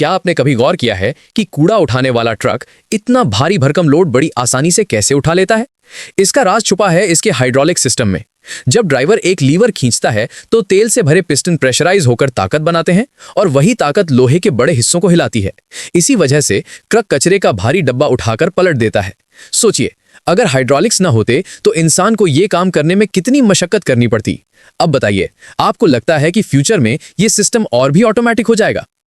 क्या आपने कभी गौर किया है कि कूड़ा उठाने वाला ट्रक इतना भारी भरकम लोड बड़ी आसानी से कैसे उठा लेता है? इसका राज छुपा है इसके हाइड्रोलिक सिस्टम में। जब ड्राइवर एक लीवर खींचता है तो तेल से भरे पिस्टन प्रेशराइज होकर ताकत बनाते हैं और वही ताकत लोहे के बड़े हिस्सों को हिलाती है। इसी वजह से ट्रक कचरे का भारी डब्बा उठाकर पलट देता है। सोचिए, अगर हाइड्रोलिक्स न होते तो इंसान को यह काम करने में कितनी मशक्कत करनी पड़ती। अब बताइए, आपको लगता है कि फ्यूचर में यह सिस्टम और भी ऑटोमेटिक हो जाएगा?